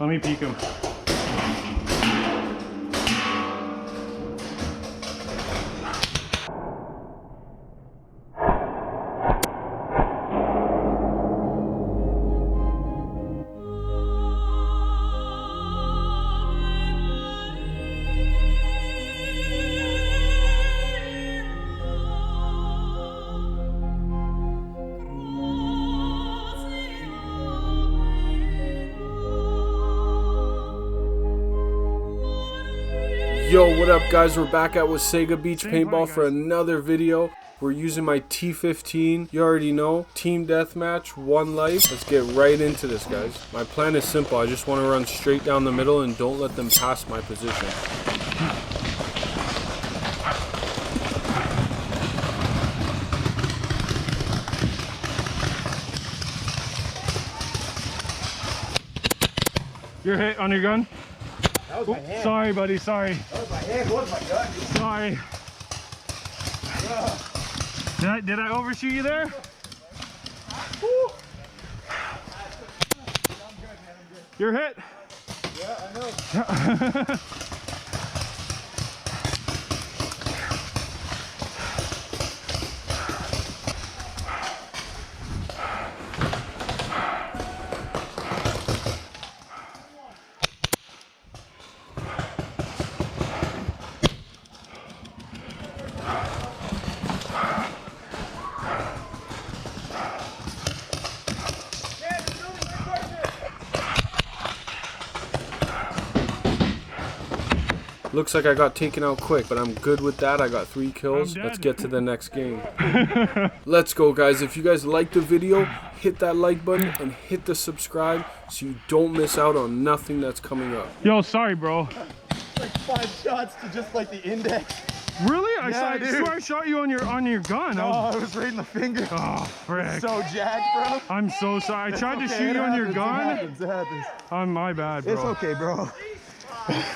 Let me peek him. Yo, what up guys? We're back at Wasaga Beach Paintball for another video. We're using my T15. You already know. Team deathmatch, one life. Let's get right into this, guys. My plan is simple. I just want to run straight down the middle and don't let them pass my position. You're hit on your gun? That was my hand. Sorry, buddy. Sorry. That was my hand. What was my gun? Sorry. Did I overshoot you there? You're hit. Yeah, I know. Looks like I got taken out quick, but I'm good with that. I got 3 kills. Let's get to the next game. Let's go, guys. If you guys like the video, hit that like button and hit the subscribe so you don't miss out on nothing that's coming up. Yo, sorry, bro. Like 5 shots to just like the index. Really? I dude. swear I shot you on your gun. Oh, it was right in the finger. Oh, frick. So jacked, bro. I'm so sorry. I tried to shoot you on your gun. It happens. My bad, bro. It's okay, bro.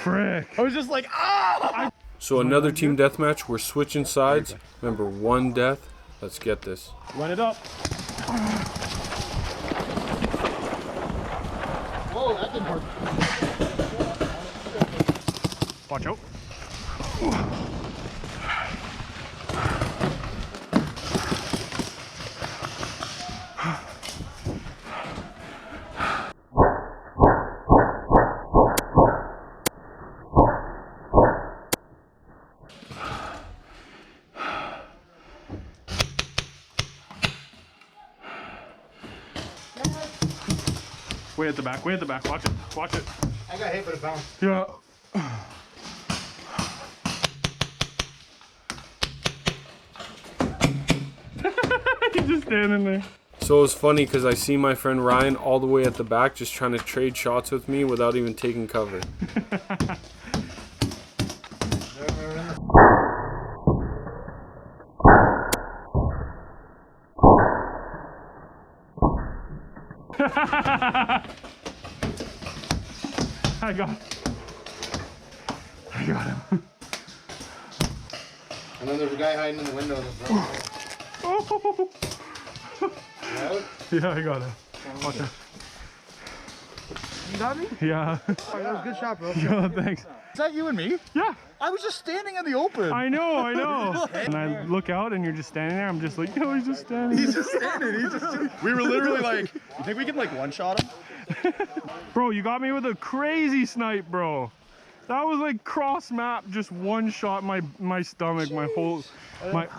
Frick. I was just like, ah! So another team deathmatch. We're switching sides. Remember, 1 death. Let's get this. Run it up. Whoa, that didn't work. Watch out. Way at the back, watch it, watch it. I got hit, but it bounced. Yeah. He's just standing there. So it was funny because I see my friend Ryan all the way at the back just trying to trade shots with me without even taking cover. I got him. And then there's a guy hiding in the window. Oh. Yeah, I got him. Watch out. You got me? Yeah. Oh, that was a good shot, bro. Yeah, thanks. Is that you and me? Yeah. I was just standing in the open. I know. And I look out and you're just standing there. I'm just like, yo, he's just standing. He's just standing. We were literally like, you think we can like one-shot him? Bro, you got me with a crazy snipe, bro. That was like cross map, just one shot my stomach, my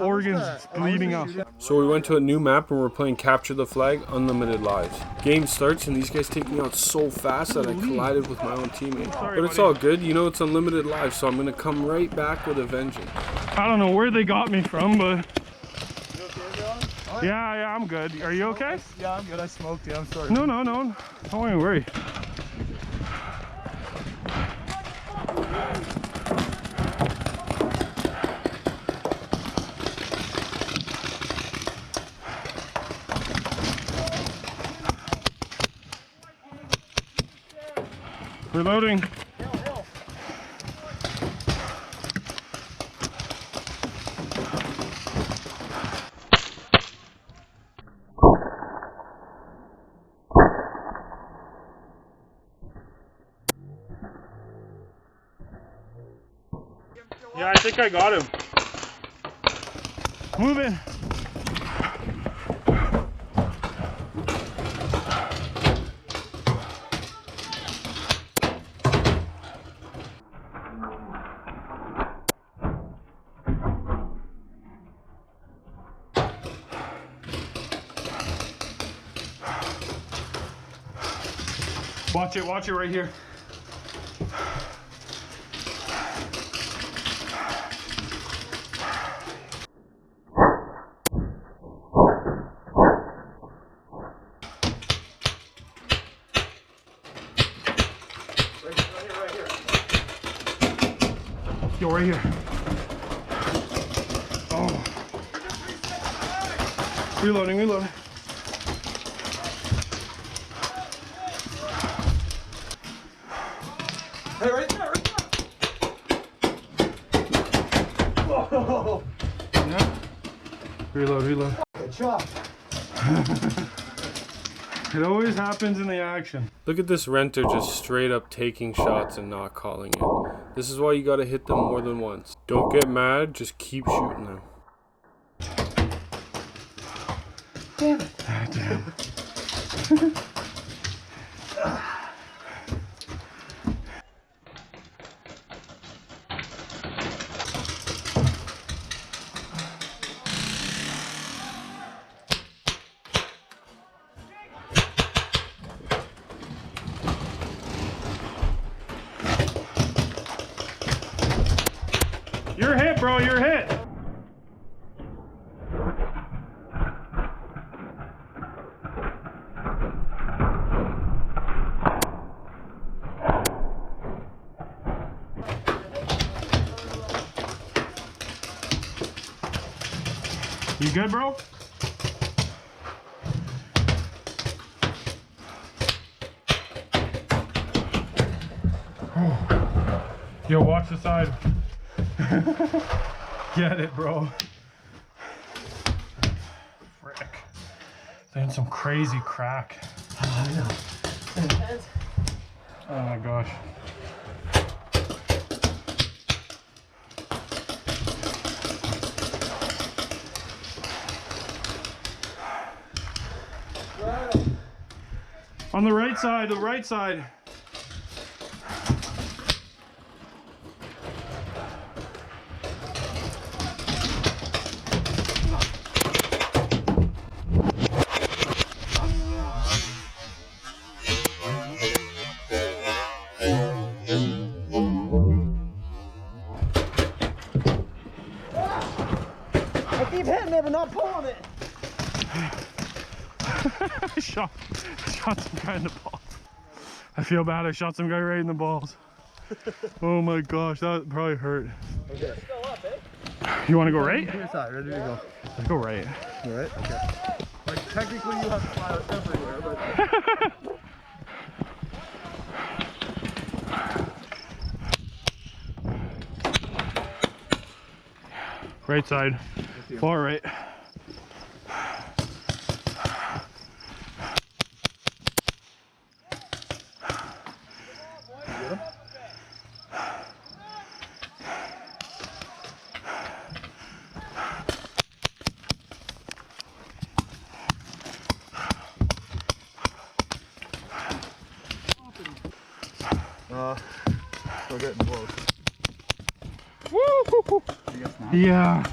organs bleeding out. So we went to a new map and we're playing Capture the Flag, Unlimited Lives. Game starts and these guys take me out so fast that I collided with my own teammate. But it's all good, you know it's Unlimited Lives, so I'm gonna come right back with a vengeance. I don't know where they got me from, but... Yeah, I'm good. Are you okay? Yeah, I'm good. I smoked you. I'm sorry. No. Don't worry. Reloading. Yeah, I think I got him. Move it. Watch it right here. Yo, right here. Oh. Reloading. Hey, right there. Whoa. Yeah. Reload. Good shot. It always happens in the action. Look at this renter just straight up taking shots and not calling it. This is why you gotta hit them more than once. Don't get mad, just keep shooting them. Damn it. Damn. You're hit, bro. You're hit. You good, bro? Yo, watch the side. Get it, bro. Frick. They're in some crazy crack. I know. Oh my gosh. On the right side, the right side. I keep hitting it, but not pulling it. I shot some guy in the balls. I feel bad. I shot some guy right in the balls. Oh my gosh, that probably hurt. Okay. Still up, eh? You want to go right? Here's side, ready to go. Let's go right. All right. Okay. Like technically, you have to fly out everywhere, but. Right side. Far right. Still getting close. Woo! Yeah.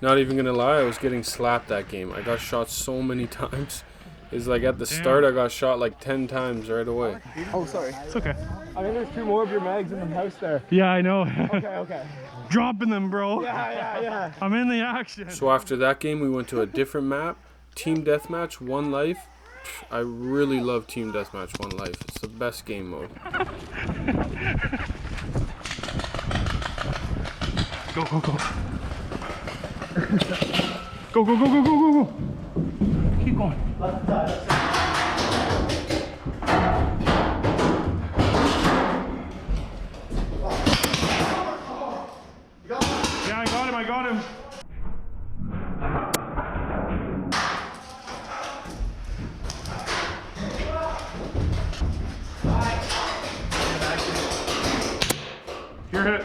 Not even gonna lie, I was getting slapped that game. I got shot so many times. It's like at the start I got shot like 10 times right away. Oh, sorry. It's okay. I mean, there's 2 more of your mags in the house there. Yeah, I know. Okay. Dropping them, bro. Yeah. I'm in the action. So after that game we went to a different map. Team Deathmatch, One Life. I really love Team Deathmatch, One Life. It's the best game mode. Go. Go. Keep going. Yeah, I got him. You're hit.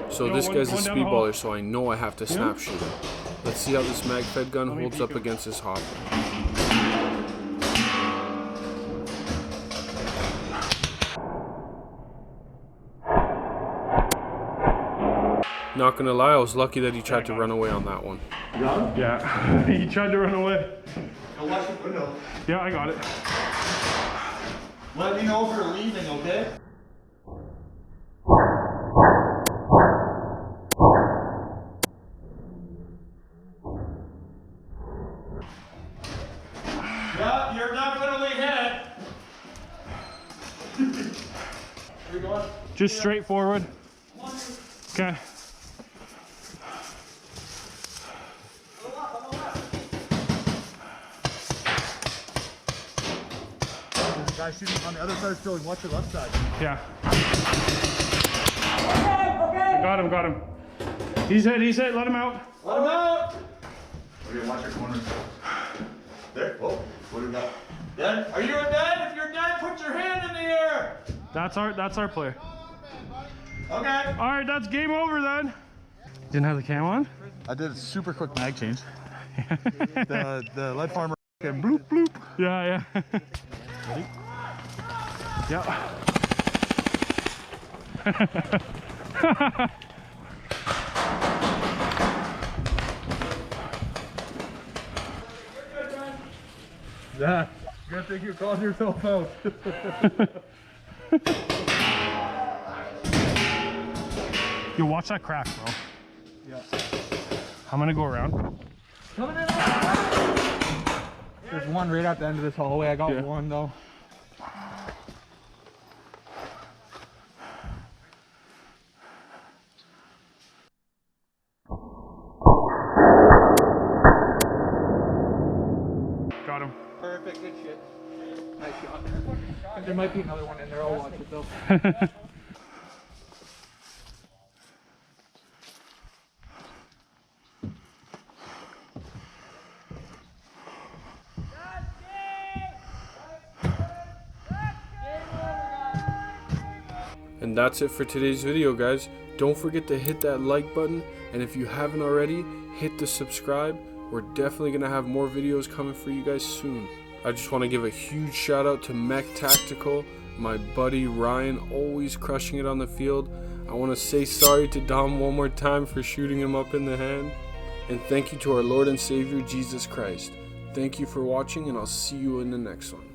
So this guy's a speedballer, so I know I have to snap shoot him. Let's see how this magfed gun holds up against this hopper. Not gonna lie, I was lucky that he tried to run away on that one. You got him? Yeah, he tried to run away. Go watch the window. Yeah, I got it. Let me know if you're leaving, okay? Yeah, you're definitely hit. Where you going? Just straight forward. Okay. There's a guy shooting on the other side of the building. Watch your left side. Yeah. Okay. Got him. He's hit, let him out. Let him out! Okay, watch your corners. There. Whoa. What do we got? Dead? Are you dead? If you're dead, put your hand in the air! That's our play. Okay. Alright, that's game over then. Didn't have the cam on? I did a super quick mag change. the lead farmer and bloop bloop. Yeah. Ready? Yeah. Yeah. You gotta think you're calling yourself out. Yo, watch that crack, bro. Yeah. I'm gonna go around. There's one right at the end of this hallway. I got Yeah. one though. Got him. Perfect, good shit. Nice shot. There might be another one in there. I'll watch it though. And that's it for today's video, guys. Don't forget to hit that like button, and if you haven't already, hit the subscribe. We're definitely gonna have more videos coming for you guys soon. I just want to give a huge shout out to Mech Tactical, my buddy Ryan, always crushing it on the field. I want to say sorry to Dom one more time for shooting him up in the hand. And thank you to our Lord and Savior Jesus Christ. Thank you for watching, and I'll see you in the next one.